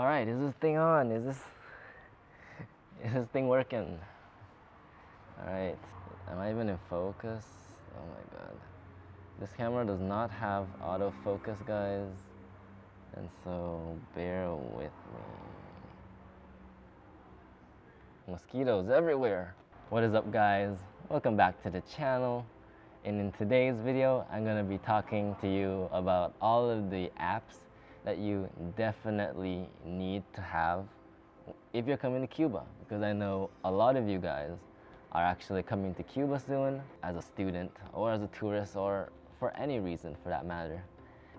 All right, is this thing on? Is this thing working? All right, am I even in focus? Oh my god. This camera does not have autofocus, guys, and so bear with me. Mosquitoes everywhere. What is up, guys? Welcome back to the channel. And in today's video, I'm gonna be talking to you about all of the apps that you definitely need to have if you're coming to Cuba, because I know a lot of you guys are actually coming to Cuba soon as a student or as a tourist or for any reason for that matter.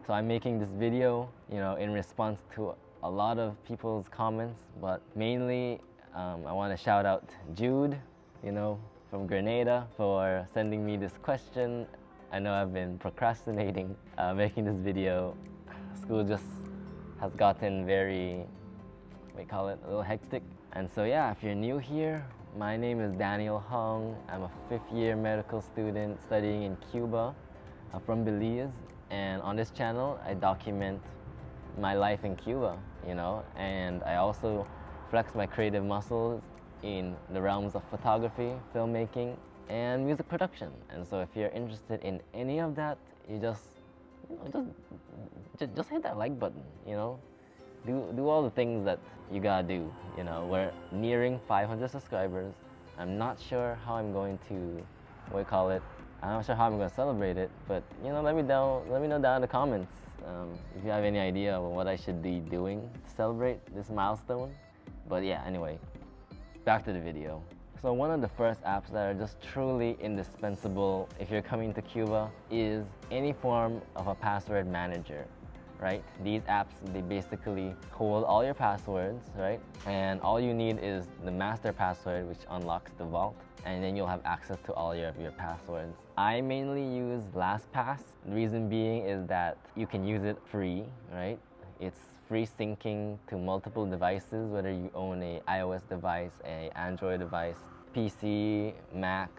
So I'm making this video, in response to a lot of people's comments, but mainly I want to shout out Jude, from Grenada for sending me this question. I know I've been procrastinating making this video. School just has gotten very, a little hectic. And so yeah, if you're new here, my name is Daniel Hung. I'm a 5th year medical student studying in Cuba. I'm from Belize, and on this channel, I document my life in Cuba, and I also flex my creative muscles in the realms of photography, filmmaking, and music production. And so if you're interested in any of that, you just hit that like button, do all the things that you gotta do. We're nearing 500 subscribers. I'm not sure how I'm going to, I'm not sure how I'm going to celebrate it, but let me know down in the comments if you have any idea of what I should be doing to celebrate this milestone. But yeah, anyway, back to the video. So one of the first apps that are just truly indispensable if you're coming to Cuba is any form of a password manager, right? These apps, they basically hold all your passwords, right? And all you need is the master password, which unlocks the vault, and then you'll have access to all your passwords. I mainly use LastPass. The reason being is that you can use it free, right? It's free syncing to multiple devices, whether you own a iOS device, a Android device, PC, Mac,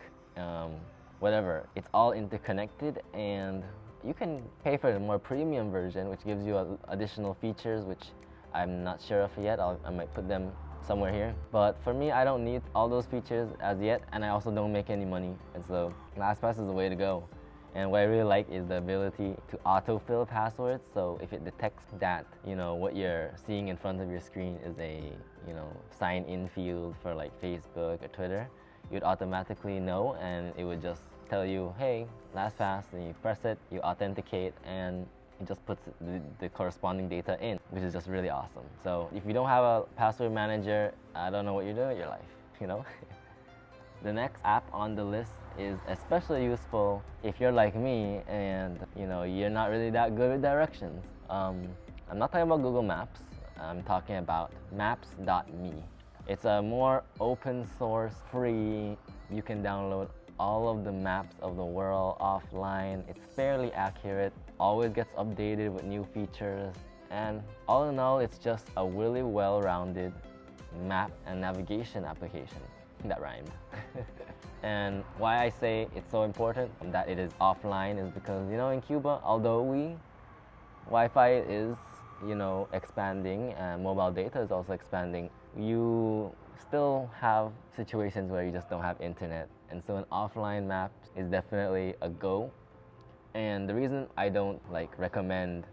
whatever. It's all interconnected, and you can pay for the more premium version, which gives you additional features, which I'm not sure of yet. I might put them somewhere here. But for me, I don't need all those features as yet, and I also don't make any money. And so LastPass is the way to go. And what I really like is the ability to autofill passwords. So if it detects that, what you're seeing in front of your screen is a, sign-in field for like Facebook or Twitter, you'd automatically know, and it would just tell you, hey, LastPass, and you press it, you authenticate, and it just puts the corresponding data in, which is just really awesome. So if you don't have a password manager, I don't know what you're doing with your life, The next app on the list is especially useful if you're like me and you're not really that good with directions. I'm not talking about Google Maps. I'm talking about maps.me. It's a more open source, free, you can download all of the maps of the world offline. It's fairly accurate, always gets updated with new features, and all in all, it's just a really well-rounded map and navigation application. That rhymed. And why I say it's so important that it is offline is because, in Cuba, although Wi-Fi is, expanding and mobile data is also expanding, you still have situations where you just don't have internet. And so an offline map is definitely a go. And the reason I don't recommend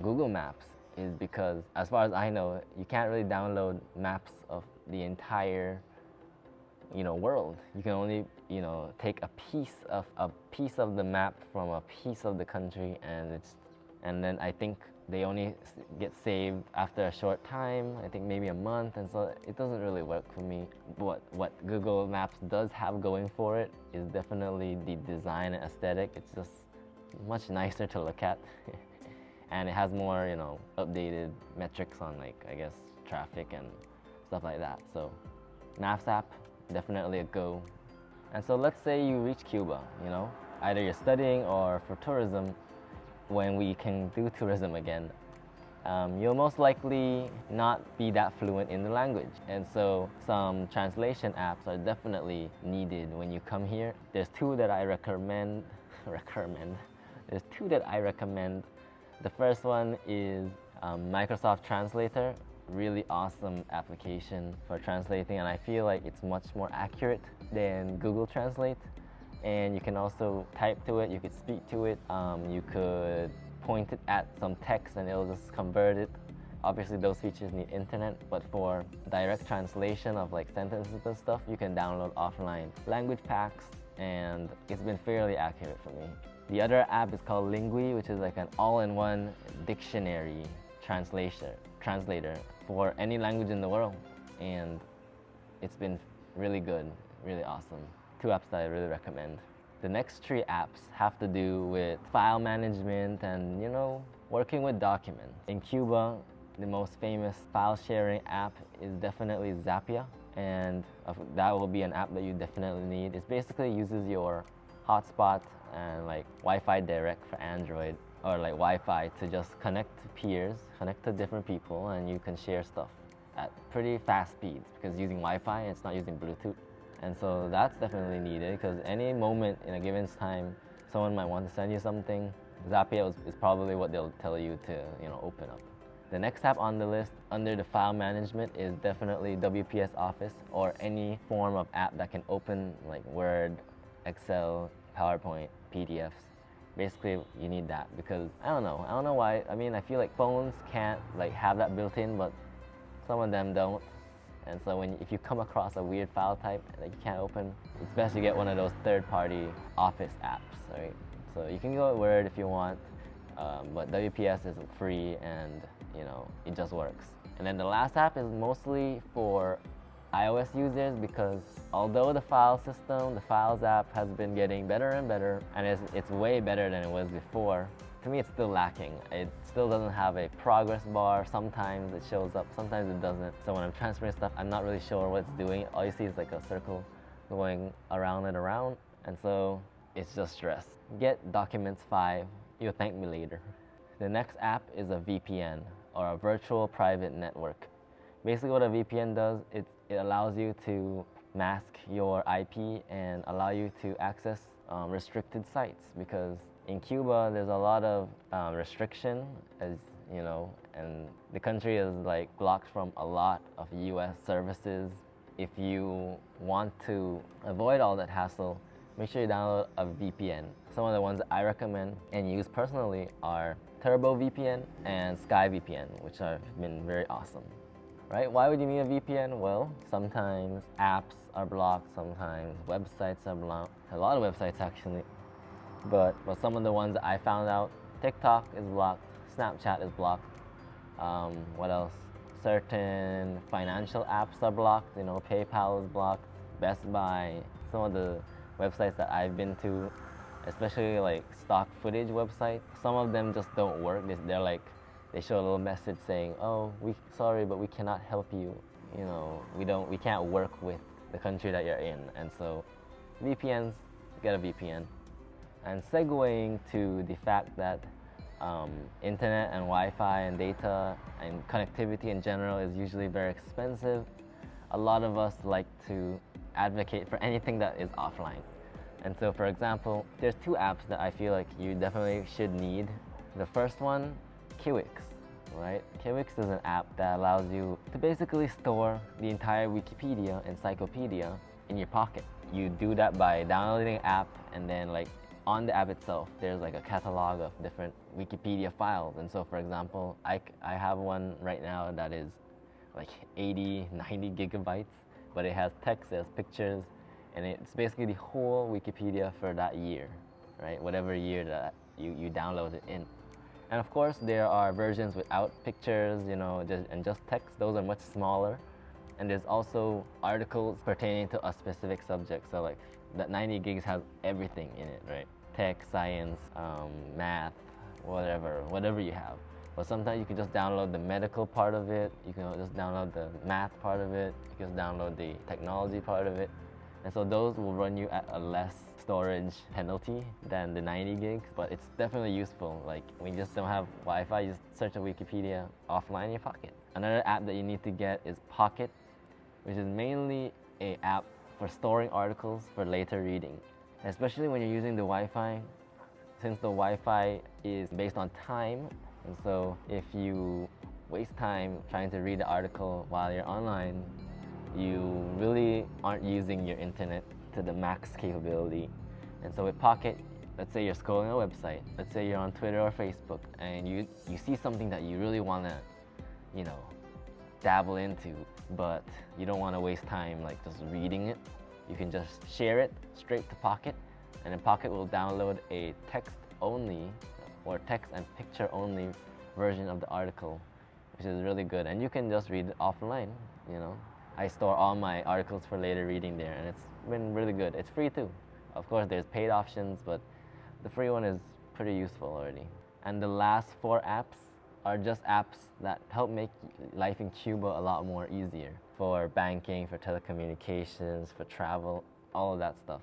Google Maps is because, as far as I know, you can't really download maps of the entire world. You can only take a piece of the map from a piece of the country, and then I think they only get saved after a short time, I think maybe a month, and so it doesn't really work for me. What Google Maps does have going for it is definitely the design and aesthetic. It's just much nicer to look at and it has more updated metrics on traffic and stuff like that. So Maps app, definitely a go. And so let's say you reach Cuba, either you're studying or for tourism. When we can do tourism again, you'll most likely not be that fluent in the language. And so some translation apps are definitely needed when you come here. There's two that I recommend. There's two that I recommend. The first one is Microsoft Translator really awesome application for translating, and I feel like it's much more accurate than Google Translate. And you can also type to it, you could speak to it, you could point it at some text and it'll just convert it. Obviously those features need internet, but for direct translation of like sentences and stuff, you can download offline language packs, and it's been fairly accurate for me. The other app is called Lingui, which is like an all-in-one dictionary translator for any language in the world, and it's been really good, really awesome. 2 apps that I really recommend. The next 3 apps have to do with file management and, you know, working with documents. In Cuba, the most famous file sharing app is definitely Zapier, and that will be an app that you definitely need. It basically uses your hotspot and like Wi-Fi direct for Android, or like Wi-Fi to just connect to peers, connect to different people, and you can share stuff at pretty fast speeds because using Wi-Fi, it's not using Bluetooth. And so that's definitely needed because any moment in a given time, someone might want to send you something. Zapier is probably what they'll tell you to, you know, open up. The next app on the list under the file management is definitely WPS Office, or any form of app that can open like Word, Excel, PowerPoint, PDFs. Basically, you need that because I don't know why. I mean, I feel like phones can't like have that built in, but some of them don't. And so if you come across a weird file type that you can't open, it's best to get one of those third-party Office apps, right? So you can go with Word if you want, but WPS is free and, you know, it just works. And then the last app is mostly for iOS users because although the file system, the Files app has been getting better and better, and it's way better than it was before, to me it's still lacking. It still doesn't have a progress bar. Sometimes it shows up, sometimes it doesn't. So when I'm transferring stuff, I'm not really sure what it's doing. All you see is like a circle going around and around, and so it's just stress. Get Documents 5, you'll thank me later. The next app is a VPN, or a virtual private network. Basically what a VPN does, it allows you to mask your IP and allow you to access restricted sites, because in Cuba there's a lot of restriction, as you know, and the country is like blocked from a lot of US services. If you want to avoid all that hassle, make sure you download a VPN. Some of the ones that I recommend and use personally are Turbo VPN and Sky VPN, which have been very awesome. Right? Why would you need a VPN? Well, sometimes apps are blocked, sometimes websites are blocked. A lot of websites actually. But some of the ones that I found out, TikTok is blocked, Snapchat is blocked. What else? Certain financial apps are blocked. You know, PayPal is blocked, Best Buy. Some of the websites that I've been to, especially like stock footage websites, some of them just don't work. They're like, they show a little message saying, "Oh, sorry, but we cannot help you. You know, we can't work with the country that you're in." And so, VPNs, get a VPN. And segueing to the fact that internet and Wi-Fi and data and connectivity in general is usually very expensive, a lot of us like to advocate for anything that is offline. And so, for example, there's 2 apps that I feel like you definitely should need. The first one, Kiwix, right? Kiwix is an app that allows you to basically store the entire Wikipedia encyclopedia in your pocket. You do that by downloading an app, and then like on the app itself, there's like a catalog of different Wikipedia files. And so, for example, I have one right now that is like 80, 90 gigabytes, but it has text, it has pictures, and it's basically the whole Wikipedia for that year, right? Whatever year that you download it in. And of course, there are versions without pictures, you know, and just text. Those are much smaller. And there's also articles pertaining to a specific subject. So like that 90 gigs has everything in it, right? Tech, science, math, whatever you have. But sometimes you can just download the medical part of it. You can just download the math part of it. You can just download the technology part of it. And so those will run you at a less storage penalty than the 90 gigs, but it's definitely useful. Like when you just don't have Wi-Fi, you just search a Wikipedia offline in your pocket. Another app that you need to get is Pocket, which is mainly an app for storing articles for later reading. Especially when you're using the Wi-Fi, since the Wi-Fi is based on time, and so if you waste time trying to read the article while you're online, you really aren't using your internet to the max capability. And so with Pocket, let's say you're scrolling a website, let's say you're on Twitter or Facebook, and you see something that you really want to, you know, dabble into, but you don't want to waste time like just reading it. You can just share it straight to Pocket, and then Pocket will download a text-only or text and picture-only version of the article, which is really good. And you can just read it offline, you know. I store all my articles for later reading there, and it's been really good. It's free too. Of course, there's paid options, but the free one is pretty useful already. And the last 4 apps are just apps that help make life in Cuba a lot more easier for banking, for telecommunications, for travel, all of that stuff.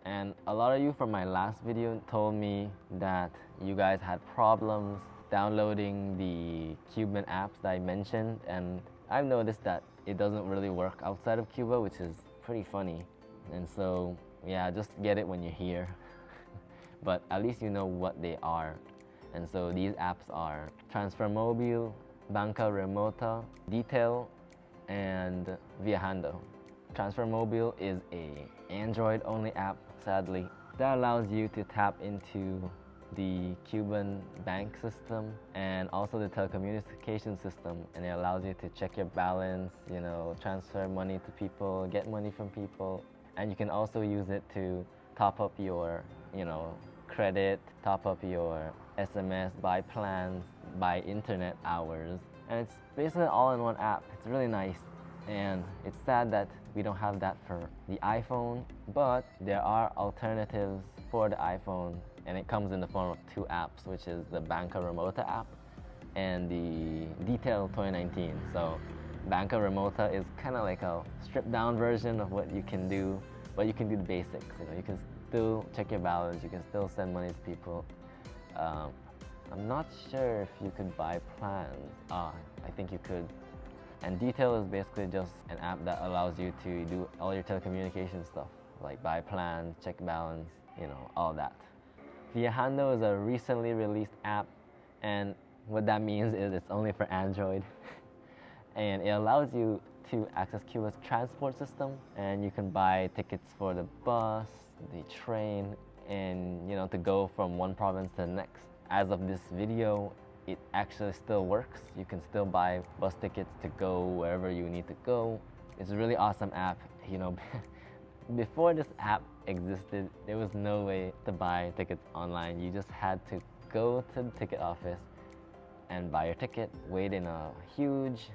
And a lot of you from my last video told me that you guys had problems downloading the Cuban apps that I mentioned, and I've noticed that it doesn't really work outside of Cuba, which is pretty funny. And so, yeah, just get it when you're here. But at least you know what they are. And so these apps are Transfer Mobile, Banca Remota, Detail, and Viajando. Transfer Mobile is a Android-only app, sadly, that allows you to tap into the Cuban bank system and also the telecommunication system, and it allows you to check your balance, you know, transfer money to people, get money from people, and you can also use it to top up your, you know, credit, top up your SMS, buy plans, buy internet hours, and it's basically all in one app. It's really nice, and it's sad that we don't have that for the iPhone, but there are alternatives for the iPhone, and it comes in the form of 2 apps, which is the Banca Remota app and the Detail 2019. So Banca Remota is kind of like a stripped down version of what you can do, but you can do the basics. You know, you can still check your balance, you can still send money to people. I'm not sure if you could buy plans. I think you could. And Detail is basically just an app that allows you to do all your telecommunication stuff, like buy plans, check balance, you know, all that. Viajando is a recently released app, and what that means is it's only for Android. And it allows you to access Cuba's transport system, and you can buy tickets for the bus, the train, and, you know, to go from one province to the next. As of this video, it actually still works. You can still buy bus tickets to go wherever you need to go. It's a really awesome app. You know, before this app existed, there was no way to buy tickets online. You just had to go to the ticket office and buy your ticket, wait in a huge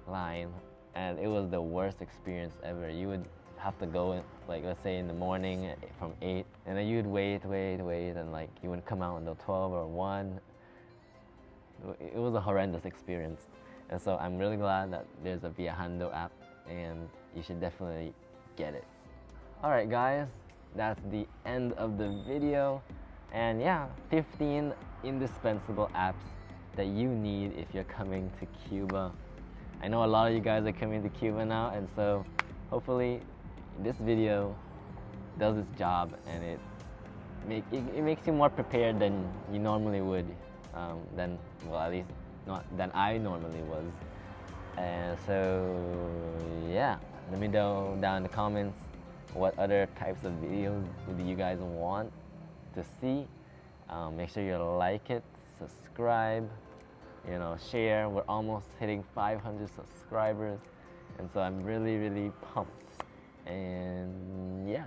line, and it was the worst experience ever. You would have to go in, like, let's say in the morning from 8, and then you'd wait, and like you wouldn't come out until 12 or 1. It was a horrendous experience. And so I'm really glad that there's a Viajando app, and you should definitely get it. Alright guys, that's the end of the video. And yeah, 15 indispensable apps that you need if you're coming to Cuba. I know a lot of you guys are coming to Cuba now, and so hopefully this video does its job, and it makes you more prepared than you normally would, well, at least not than I normally was. And so yeah, let me know down in the comments what other types of videos do you guys want to see. Make sure you like it, subscribe, you know, share. We're almost hitting 500 subscribers, and so I'm really pumped. And yeah,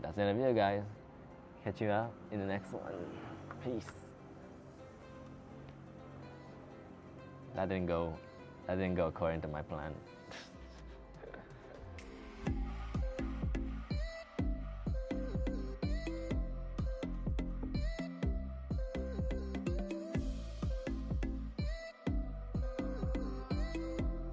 that's the end of the video, guys. Catch you out in the next one. Peace. That didn't go according to my plan.